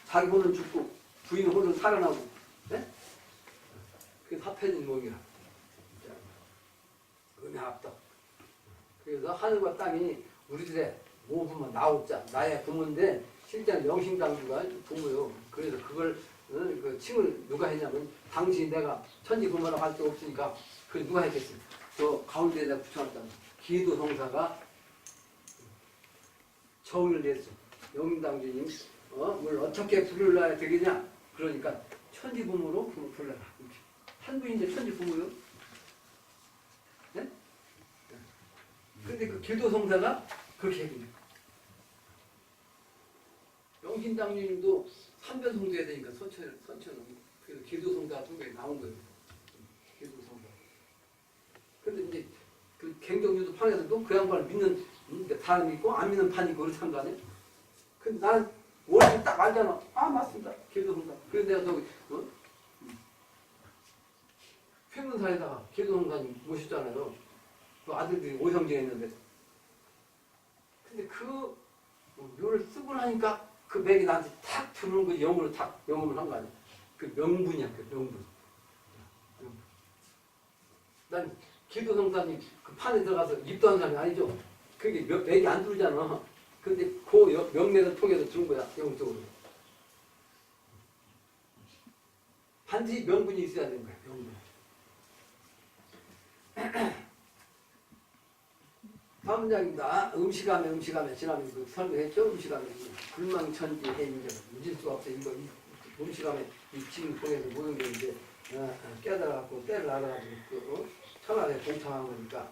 자기 혼은 죽고 부인 혼은 살아나고 네? 그게 합해진 모임이라. 음양합덕. 그래서 하늘과 땅이 우리들의 모부모 나오자 나의 부모인데 실제는 영심당주가 부모요. 그래서 그걸 그 칭을 누가 했냐면 당신이 내가 천지 부모라고 할 수 없으니까 그걸 누가 했겠습니까? 저 가운데에다 붙여놨다는 기도성사가 정을 냈어. 영심당주님 뭘 어떻게 부르려야 되겠냐? 그러니까 천지 부모로 불러라. 한 분인데 천지 부모요? 네? 근데 그 기도성사가 그렇게 얘기해요. 영심당주님도 삼변성도해야 되니까 선천은 그래서 기도성사 두 개 나온 거예요. 기도성사. 근데 이제 그 갱정유도 판에서도 그 양반을 믿는 사람이 있고 안 믿는 판이 있고 그렇단 거 아니에요? 근데 나는 원래 딱 알잖아. 아 맞습니다. 기도성사. 그래서 내가 저기 횡문사에다가 기도성사님 모셨잖아요. 그 아들들이 오성지에 있는데. 근데 그 묘를 쓰고 나니까 그 맥이 나한테 탁 들어오는 거 영으로 탁 영음을 한 거 아니야. 그 명분이야. 그 명분. 난 기도성사님 그 판에 들어가서 입도 한 사람이 아니죠. 그게 맥이 안 들잖아. 근데 그 명맥을 통해서 들은 거야. 영적으로. 반드시 명분이 있어야 되는 거야. 명분. 다음 문장입니다. 음식하면 지난번에 그 설명했죠. 음식하면 불망천지 해인정 잊을 수가 없어. 이거 음식하면 이 지금 통해서 모든 게 이제 깨달아갖고 때를 알아가지고 그 천하에 동참한 거니까.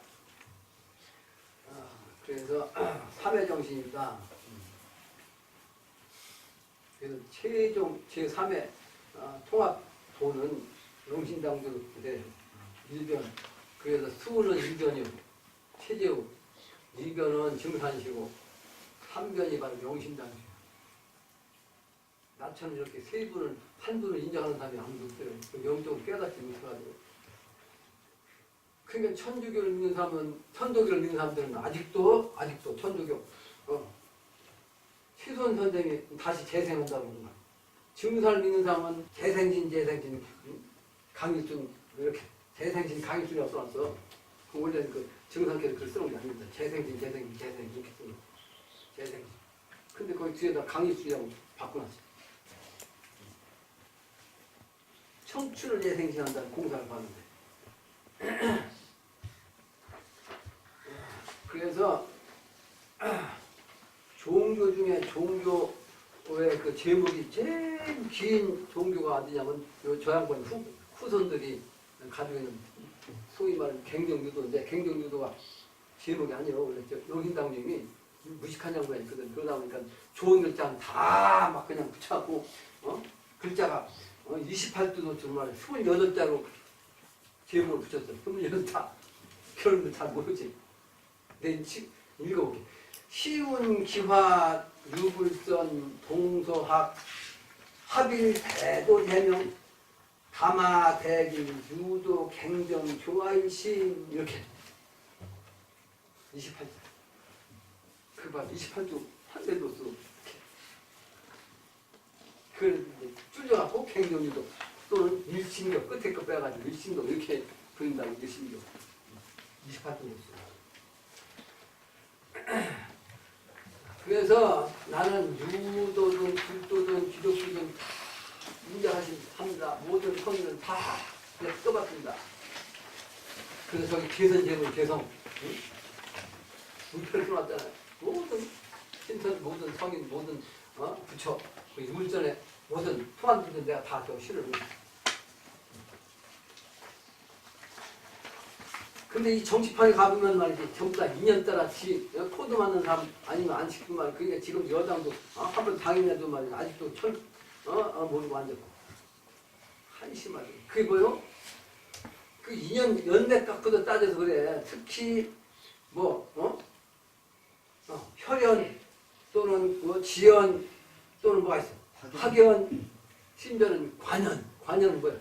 그래서 삼회 정신입니다. 그래서 최종 제3회 통합 도는 영신당도 일변. 그래서 수는 일변이요. 최재우. 일변은 증산시고 3변이 바로 영신당이에요. 나처럼 이렇게 세 분을 한 분을 인정하는 사람이 아무도 없어요. 영적으로 깨닫지 못해가지고. 그러니까 천주교를 믿는 사람은 천도교를 믿는 사람들은 아직도 천주교 최소원 선생이 다시 재생한다고 그러는 거야. 증사를 믿는 사람은 재생신 강일준 이렇게 재생신 강일준이라고 써놨어. 그 원래는 그 증상께서 글 쓰는 게 아닙니다. 재생신 이렇게 쓰는 거. 재생신. 거기 뒤에다 강의술이라고 바꿔놨어요. 청춘을 예생시한다는 공사를 받는데. 그래서 종교 중에 종교의 그 제목이 제일 긴 종교가 어디냐면 저 양반 후손들이 가지고 있는 소위 말하는 갱정유도인데, 갱정유도가 제목이 아니에요. 원래 용인당님이 무식한 양반이 있거든. 그러다 보니까 좋은 글자는 다 막 그냥 붙여갖고 글자가 28도도 정말 28자로 제목을 붙였어요. 28자. 결론도 잘 모르지. 내 읽어볼게. 시운 기화 유불선 동서학 합일 대도 대명 담화 대기 유도 갱정 조아이심 이렇게 28자. 그 봐 28조 한 대도 쓰고 그걸 줄여갖고 갱정유도 또는 일신교 끝에 거 빼가지고 일신도 이렇게 그린다고 일신교 28조 써. 그래서 나는 유도든 불도든 기독교든 인정하십니다. 모든 성인은 다 써봤습니다. 그래서 저기 개선 제물 개성 물표를 써놨잖아요. 모든 신선 모든 성인 모든 부처 그 물전에 모든 소환들은 내가 다 저 시를. 근데 이 정치판에 가보면 말이지 전부 다 2년 따라 코드 맞는 사람 아니면 안 시키고 말이야. 그러니까 지금 여당도 한번 당연해도 말이야. 아직도 모르고 앉았고 한심하게. 그게 뭐요? 그 2년 연대 깎고도 따져서 그래. 특히 혈연 또는 지연 또는 뭐가 있어? 학연 심지어는 관연은 뭐야?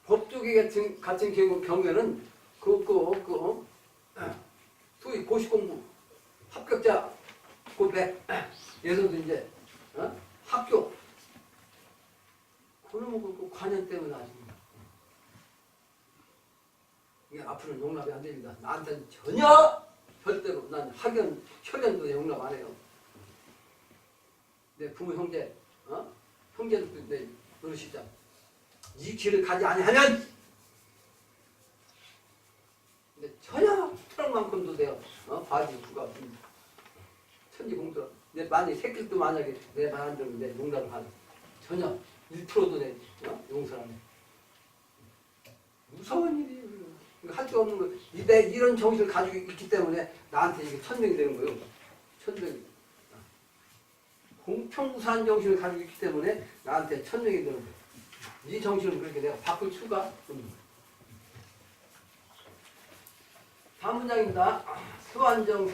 법조계 같은 경우에는 소위 고시공부 합격자 고백 예서도 이제 학교 그러면 그 관연 때문에 아직 이게 앞으로는 용납이 안 됩니다. 나한테는 전혀 절대로 난 학연 혈연도 용납 안 해요. 내 부모 형제들도 내 노릇이자 이 길을 가지 아니하면 근데 전혀 트럭만큼도 내가 봐주고 그가 천지공투 내 만약에 새끼도 만약에 내 말 안 들으면 내 용납을 하는 전혀 1%도 내 용서를 안 해. 무서운 일이 할 수 없는 거. 내 이런 정신을 가지고 있기 때문에 나한테 이게 천명이 되는 거예요. 천명이. 공평무사한 정신을 가지고 있기 때문에 나한테 천명이 되는 거예요. 이 정신을 그렇게 내가 바꿀 수가 없는 거예요. 다음 문장입니다. 세완정,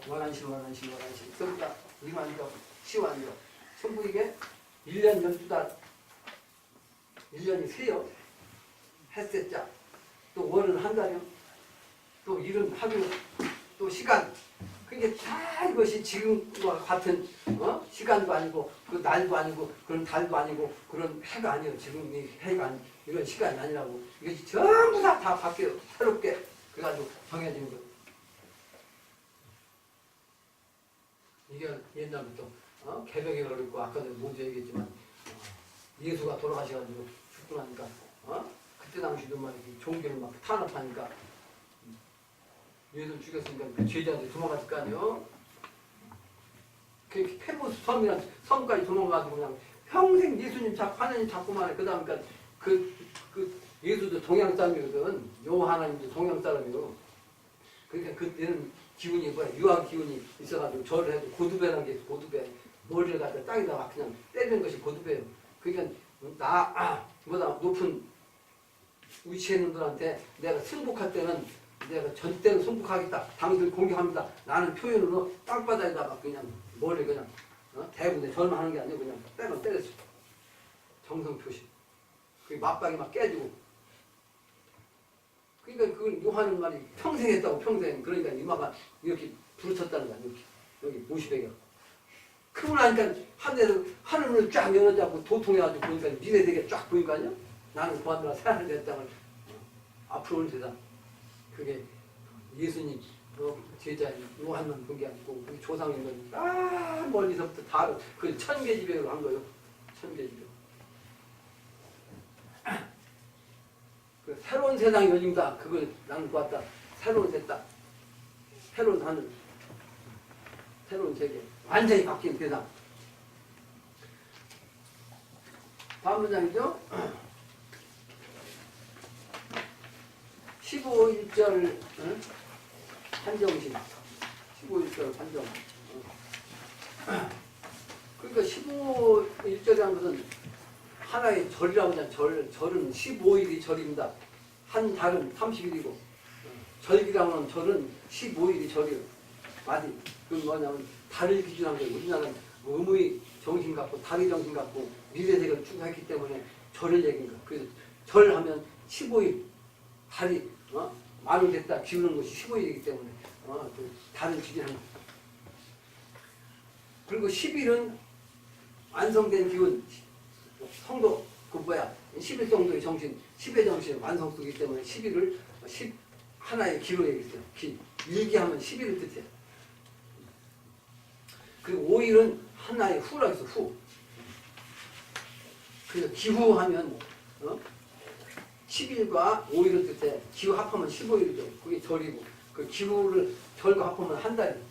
월한신, 서울다, 이만정, 시완정. 전부 이게 1년 12달, 1년이 세요. 햇새자, 또 월은 한 달이요. 또 일은 하루, 또 시간. 그게 다 이것이 지금과 같은 시간도 아니고 그 날도 아니고 그런 달도 아니고 그런 해가 아니에요. 지금 이 해가 이런 시간이 아니라고. 이것이 전부 다 바뀌어요. 새롭게 그래가지고 정해지는 거예요. 이게 옛날부터 개벽에 걸렸고 아까도 모두 얘기했지만 예수가 돌아가셔가지고 죽고 나니까 그때 당시도 말이지 종교를 막 탄압하니까 예수를 죽였으니까 그 제자들이 도망갔을 거 아니에요. 그 페모스 섬이란 섬까지 도망가지고 그냥 평생 예수님 잡고 하나님 잡고만 해. 그 다음에 그 예수도 동양 사람이거든. 요하나님도 동양 사람이고. 그러니까 그때는 기운이 뭐야 유학 기운이 있어가지고 절을 해도 고두배라는 게 있어. 고두배 머리를 갖다 땅에다가 그냥 때리는 것이 고두배예요. 그러니까 높은 위치에 있는 분들한테 내가 승복할 때는 내가 절대로 승복하겠다. 당신을 공격합니다. 나는 표현으로 땅바닥에다가 그냥 머리 그냥 대부분 절만하는 게 아니고 그냥 때만 때렸어. 정성 표시. 그 맞박이 막 깨지고. 그러니까 그건 요하는 말이 평생 했다고 평생. 그러니까 이마가 이렇게 부르쳤다는 거야. 이렇게 여기 모시배가. 크고 나니까 하늘을 쫙 열어잡고 도통해가지고 보니까 니네 되게 쫙 보인 거 아니야? 나는 고한들아 새하늘 내 땅을 앞으로 올 세상. 그게 예수님 제자 요한만 본 게 아니고 우리 조상님은 멀리서부터 다 그 천계지배로 한 거예요. 천계지배. 그 새로운 세상이 열린다. 그걸 나는 보았다. 새로운 세상, 새로운 하늘, 새로운 세계, 완전히 바뀐 세상. 다음 문장이죠. 15일절 한정신. 15일절 한정. 그러니까 15일절이라는 것은 하나의 절이라고 하잖아요. 절은 15일이 절입니다. 한 달은 30일이고 절기라고 하는 절은 15일이 절이에요. 맞이. 그건 뭐냐면 달을 기준한 거예요. 우리나라는 의무의 정신 갖고 달의 정신 갖고 미래세계를 쭉 했기 때문에 절을 얘기한 거예요. 그래서 절하면 15일 달이 만원됐다 기우는 것이 15일이기 때문에 그 달을 기준한 거예요. 그리고 10일은 완성된 기운 성도 그 뭐야 11 정도의 정신 10의 정신의 완성도이기 때문에 11을 10 하나의 기로 얘기했어요. 기. 일기하면 11을 뜻해요. 그리고 5일은 하나의 후라고 해서 후. 그래서 기후하면 10일과 5일을 뜻해. 기후 합하면 15일이죠. 그게 절이고 그 기후를 절과 합하면 한 달이에요.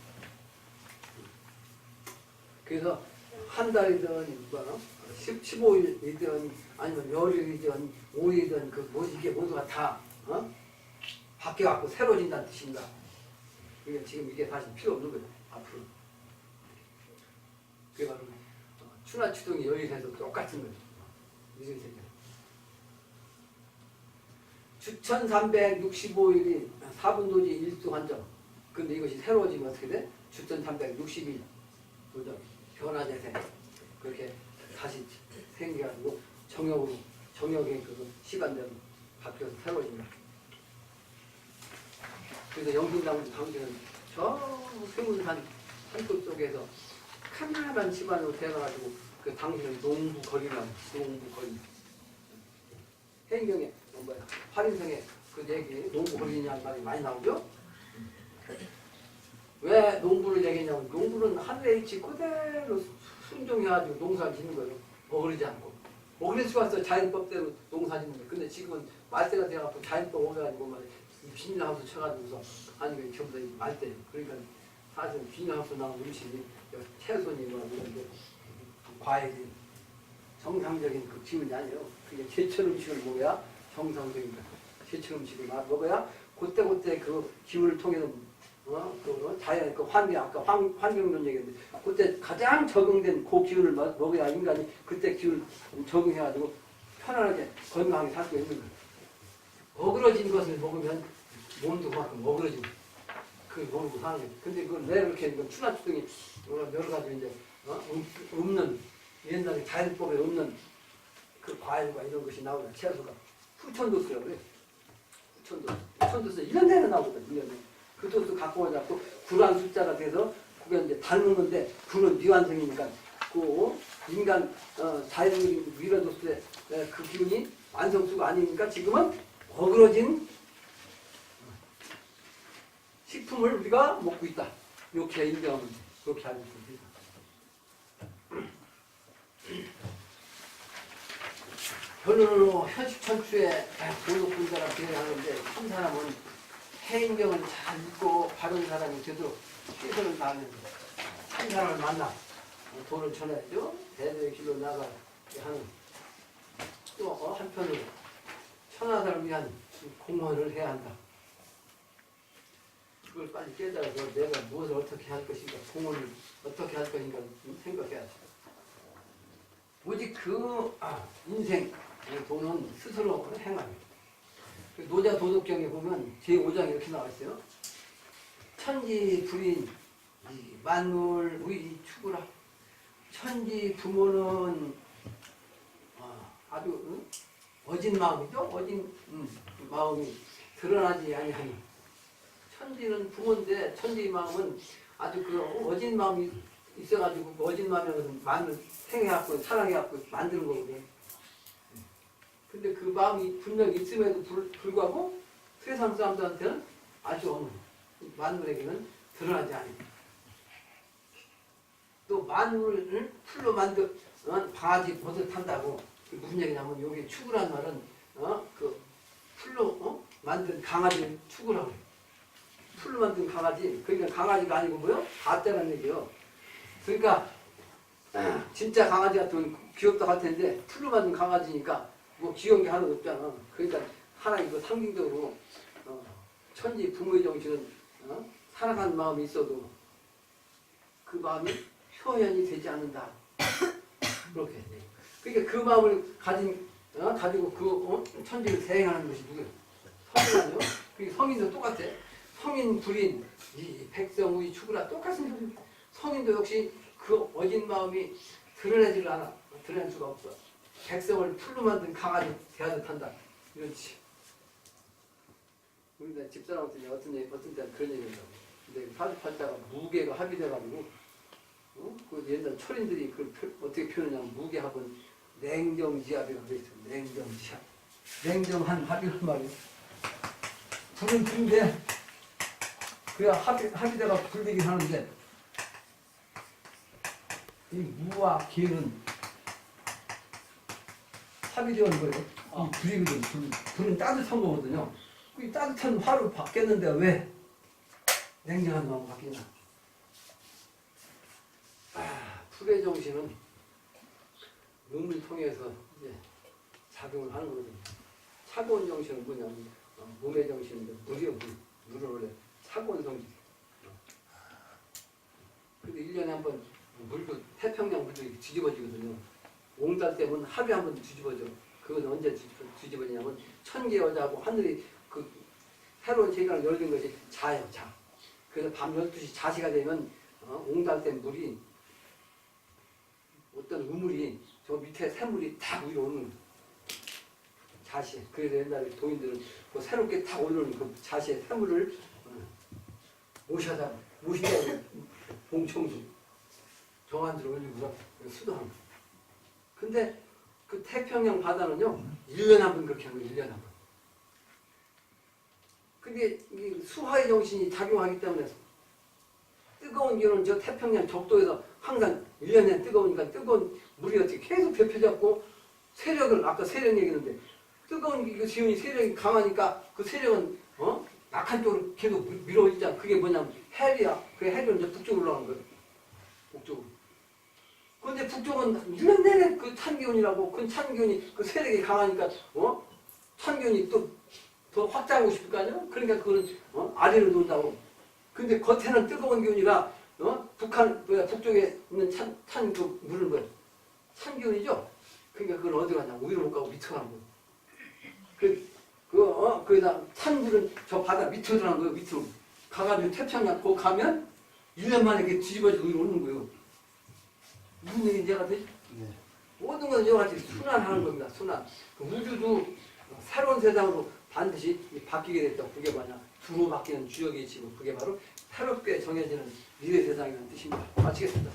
그래서 한 달이든 15일이든 아니면 열흘이든 5일이든 그 이게 모두가 다 바뀌어갖고 새로워진다는 뜻입니다. 그러니까 지금 이게 다시 필요 없는 거예요. 앞으로. 그게 바로 추나추동이 여일에서 똑같은 거예요. 이런 세계. 주천 365일이 4분도지 일수한정. 근데 이것이 새로워지면 어떻게 돼? 주천 360일 도전 변화재생. 그렇게 다시 생겨가지고 정역의 그 시간대로 바뀌어서 새로워집니다. 그래서 영신당도 당시는 저 세문산 산골 속에서 가난한 집안으로 태어나가지고 그 당시는 농부거리라는 농부거리. 해인경에 뭐야 활인성에 그 얘기 농부거리냐는 말이 많이 나오죠. 왜 농부를 얘기했냐면 농부는 하늘의 이치 그대로 순종해가지고 농사를 짓는 거예요. 어그러지 않고. 어그러지 와서 자연법대로 농사 짓는 거예요. 근데 지금은 말대가 돼갖고 자연법 오가지고 막 비닐하우스 쳐가지고서 아니 전부 다 말대예요. 그러니까 사실 비닐하우스 나온 음식이 채소니 뭐 이런 게 과일이 정상적인 그 기운이 아니에요. 그게 제철 음식을 먹어야 정상적인 거. 제철 음식을 먹어야 그때 그 기운을 통해서 그 자연 그 환경 아까 환경론 얘기했는데 그때 가장 적응된 그 기운을 먹어야 인간이 그때 기운을 적응해가지고 편안하게 건강하게 살 수 있는 거예요. 어그러진 것을 먹으면 몸도 그만큼 어그러진 그 모르고 사는 거예요. 근데 그걸 왜 이렇게 추나추동이 여러 가지 이제 없는 옛날에 자연법에 없는 그 과일과 이런 것이 나오는 채소가 후천도수라고 그래요. 후천도수 1년 내내 나오거든. 1년 내내. 그 도수 갖고 와갖고 굴한 숫자가 돼서 그게 이제 닮은 건데 굴은 미완성이니까 그 인간 자연적인 미완도수의 그 기운이 완성수가 아니니까 지금은 어그러진 식품을 우리가 먹고 있다. 이렇게 인정하면 돼. 그렇게 알고 있습니다. 변론으로 현식천추에 고독분자가 진행하는데 한 사람은 해인경을 잘 읽고 바른 사람이 되도록 최선을 다하는 한 사람을 만나 돈을 전해야죠. 대대의 길로 나가 하는 또 한편으로 천하사를 위한 공헌을 해야 한다. 그걸 빨리 깨달아서 내가 무엇을 어떻게 할 것인가, 공헌을 어떻게 할 것인가 생각해야지. 오직 그 인생 돈은 스스로 행합니다. 노자 도덕경에 보면 제5장에 이렇게 나와 있어요. 천지 불인 만물 의 추구라. 천지 부모는 아주 어진 마음이죠. 어진 마음이 드러나지 아니하니. 천지는 부모인데 천지의 마음은 아주 그 어진 마음이 있어가지고 그 어진 마음에는 만을 생해갖고 사랑해갖고 만드는 거거든요. 근데 그 마음이 분명히 있음에도 불구하고 세상 사람들한테는 아주 어머니. 만물에게는 드러나지 않습니다. 또 만물을 풀로 만든 바가지 벗을 탄다고 무슨 얘기냐면 여기 축구란 말은 그 풀로 만든 강아지를 축구라고 해요. 풀로 만든 강아지. 그러니까 강아지가 아니고 뭐요? 가짜라는 얘기요. 그러니까 진짜 강아지 같으면 귀엽다 할 텐데 풀로 만든 강아지니까 뭐 귀여운 게 하나도 없잖아. 그러니까 하나님 그 상징적으로 천지 부모의 정신은 사랑하는 마음이 있어도 그 마음이 표현이 되지 않는다. 그렇게. 그러니까 그 마음을 가지고 그 천지를 대행하는 것이 누구예요? 성인 아니요? 그게 성인도 똑같아. 성인, 불인, 이 백성, 우리 축구라 똑같은 소리. 성인도 역시 그 어진 마음이 드러내지를 않아. 드러낼 수가 없어. 백성을 풀로 만든 강아지 대하듯 한다. 이렇지. 우리 집사람한테 어떤 때는 그런 얘기 한다고. 근데 사주팔자가 무게가 합의돼가지고, 그 옛날 철인들이 그걸 어떻게 표현하냐면, 무게합은 냉정지합이라고 그랬어. 냉정지합. 냉정한 합이란 말이에요. 불은 불인데, 그래야 합의돼가 불되긴 하는데, 이 무와 기는 합의되는 거예요. 이 불이거든. 불은 따뜻한 거거든요. 이 따뜻한 화로 바뀌었는데 왜 냉정한 마음으로 바뀌냐? 불의 정신은 눈을 통해서 이제 작용을 하는 거거든요. 차가운 정신은 뭐냐면 몸의 정신인데 물이요. 물을 원래 차가운 정신. 근데 1년에 한 번 물도 태평양 물도 이렇게 뒤집어지거든요. 옹달 때면 하루에 한 번 뒤집어져. 그건 언제 뒤집어지냐면 천개 여자하고 하늘이 그 새로운 세계를 열린 것이 자예요. 자. 그래서 밤 12시 자시가 되면 옹달 때 물이 어떤 우물이 저 밑에 새물이 다 위로 오는 거예요. 자시. 그래서 옛날에 도인들은 그 새롭게 탁 올라오는 그 자시의 새물을 모시자고 봉청수 정한지로 올리고서 수도하는 거예요. 근데 그 태평양 바다는요 1년에 한 번 그렇게 하는 거예요. 1년에 한 번. 근데 이 수화의 정신이 작용하기 때문에 뜨거운 기운은 저 태평양 적도에서 항상 1년에 뜨거우니까 뜨거운 물이 어떻게 계속 데펴졌고 세력을 아까 세력 얘기했는데 뜨거운 그 기운이 세력이 강하니까 그 세력은 약한 쪽으로 계속 밀어오잖아. 그게 뭐냐면 헬이야. 그 헬은 이제 북쪽으로 올라가는 거예요. 북쪽으로. 그런데 북쪽은 1년 내내 그 찬 기운이라고 그 찬 기운이 그 세력이 강하니까 찬 기운이 또 더 확장하고 싶을 거 아니야? 그러니까 그거는 아래로 논다고. 근데 겉에는 뜨거운 기운이라 북쪽에 있는 찬 그 물은 뭐야? 찬 기운이죠? 그러니까 그걸 어디 가냐? 위로 못 가고 밑으로 가는 거예요. 거기다 찬 물은 저 바다 밑으로 들어가는 거예요. 밑으로. 가가지고 태평양 거기 가면 1년 만에 이렇게 뒤집어지고 위로 오는 거예요. 무슨 얘기인지 알았지? 네. 모든 건 이와 같이 순환하는 겁니다. 순환. 그 우주도 새로운 세상으로 반드시 바뀌게 됐다. 그게 뭐냐? 두루 바뀌는 주역이 있고 그게 바로 새롭게 정해지는 미래 세상이라는 뜻입니다. 마치겠습니다.